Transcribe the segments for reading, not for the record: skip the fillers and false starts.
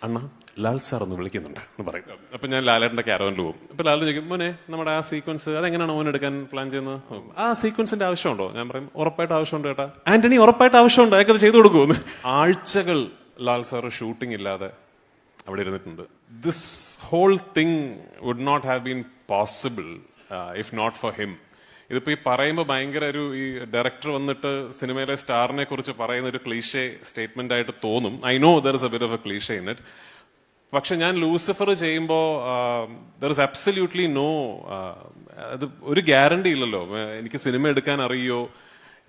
അണ്ണ ലാൽ സാർ ഒന്ന് വിളിക്കുന്നുണ്ട് എന്ന് പറയും. അപ്പൊ ഞാൻ ലാലേട്ടന്റെ ക്യാരവനിൽ പോകും. അപ്പൊ ലാൽ ചോദിക്കും, മോനെ നമ്മുടെ ആ സീക്വൻസ് അതെങ്ങനെയാണ് മോൻ എടുക്കാൻ പ്ലാൻ ചെയ്യുന്നത്? ആ സീക്വൻസിന്റെ ആവശ്യമുണ്ടോ? ഞാൻ പറയും ഉറപ്പായിട്ട് ആവശ്യമുണ്ട് ചേട്ടാ. ആന്റണി ഉറപ്പായിട്ട് ആവശ്യമുണ്ട്, അയാൾക്കത് ചെയ്തു കൊടുക്കുമെന്ന്. ആഴ്ചകൾ ലാൽ സാർ ഷൂട്ടിംഗ് ഇല്ലാതെ അവിടെ ഇരുന്നിട്ടുണ്ട്. This whole thing would not have been possible if not for him. ഇതിപ്പോ ഈ പറയുമ്പോൾ ഭയങ്കര ഈ ഡയറക്ടർ വന്നിട്ട് സിനിമയിലെ സ്റ്റാറിനെ കുറിച്ച് പറയുന്ന ഒരു ക്ലീഷേ സ്റ്റേറ്റ്മെന്റ് ആയിട്ട് തോന്നും. I know there is A bit of A cliché in it. പക്ഷെ ഞാൻ ലൂസിഫർ ചെയ്യുമ്പോൾ ദർ ഇസ് അബ്സല്യൂട്ട്ലി നോ, അത് ഒരു ഗ്യാരണ്ടി ഇല്ലല്ലോ. എനിക്ക് സിനിമ എടുക്കാൻ അറിയോ,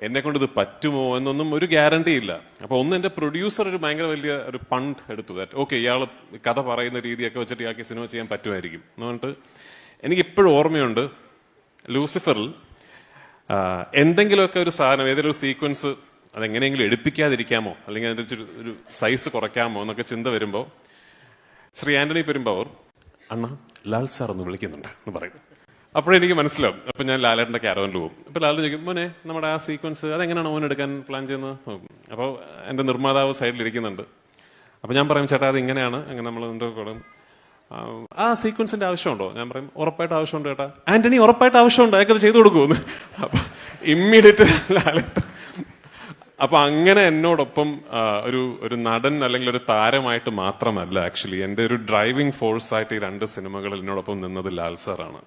എന്നെ കൊണ്ട് ഇത് പറ്റുമോ എന്നൊന്നും ഒരു ഗ്യാരണ്ടി ഇല്ല. അപ്പൊ ഒന്ന് എന്റെ പ്രൊഡ്യൂസർ ഒരു ഭയങ്കര വലിയ ഒരു പണ്ട് എടുത്തു. ദാറ്റ് ഓക്കെ, ഇയാൾ കഥ പറയുന്ന രീതിയൊക്കെ വെച്ചിട്ട് ഇയാൾക്ക് സിനിമ ചെയ്യാൻ പറ്റുമായിരിക്കും എന്ന് പറഞ്ഞിട്ട് എനിക്ക് ഇപ്പോഴും ഓർമ്മയുണ്ട്. ലൂസിഫറിൽ എന്തെങ്കിലുമൊക്കെ ഒരു സാധനം, ഏതൊരു സീക്വൻസ് അതെങ്ങനെയെങ്കിലും എടുപ്പിക്കാതിരിക്കാമോ, അല്ലെങ്കിൽ അതിന്റെ ഒരു സൈസ് കുറയ്ക്കാമോ എന്നൊക്കെ ചിന്ത വരുമ്പോൾ ശ്രീ ആന്റണി പെരുമ്പാവൂർ അണ്ണ ലാൽ സാർ ഒന്ന് വിളിക്കുന്നുണ്ട് എന്ന് പറയും. അപ്പോഴെനിക്ക് മനസ്സിലാവും. അപ്പൊ ഞാൻ ലാലേട്ടന്റെ ക്യാരവനിൽ പോകും. അപ്പൊ ലാൽ ചോദിക്കും, മോനെ നമ്മുടെ ആ സീക്വൻസ് അതെങ്ങനെയാണ് മോൻ എടുക്കാൻ പ്ലാൻ ചെയ്യുന്നത്? അപ്പോൾ എന്റെ നിർമ്മാതാവ് സൈഡിൽ ഇരിക്കുന്നുണ്ട്. അപ്പൊ ഞാൻ പറയും, ചേട്ടാ അത് ഇങ്ങനെയാണ്, അങ്ങനെ നമ്മൾ ആ സീക്വൻസിന്റെ ആവശ്യമുണ്ടോ? ഞാൻ പറയും ഉറപ്പായിട്ട് ആവശ്യമുണ്ട് ചേട്ടാ. ആന്റണി ഉറപ്പായിട്ട് ആവശ്യമുണ്ട്, അയാൾക്കത് ചെയ്തു കൊടുക്കുമെന്ന്. അപ്പൊ ഇമ്മീഡിയറ്റ് ലാലേട്ടൻ. അപ്പൊ അങ്ങനെ എന്നോടൊപ്പം ഒരു നടൻ അല്ലെങ്കിൽ ഒരു താരമായിട്ട് മാത്രമല്ല, ആക്ച്വലി എന്റെ ഒരു ഡ്രൈവിംഗ് ഫോഴ്സ് ആയിട്ട് ഈ 2 സിനിമകളിൽ എന്നോടൊപ്പം നിന്നത് ലാൽ സാറാണ്.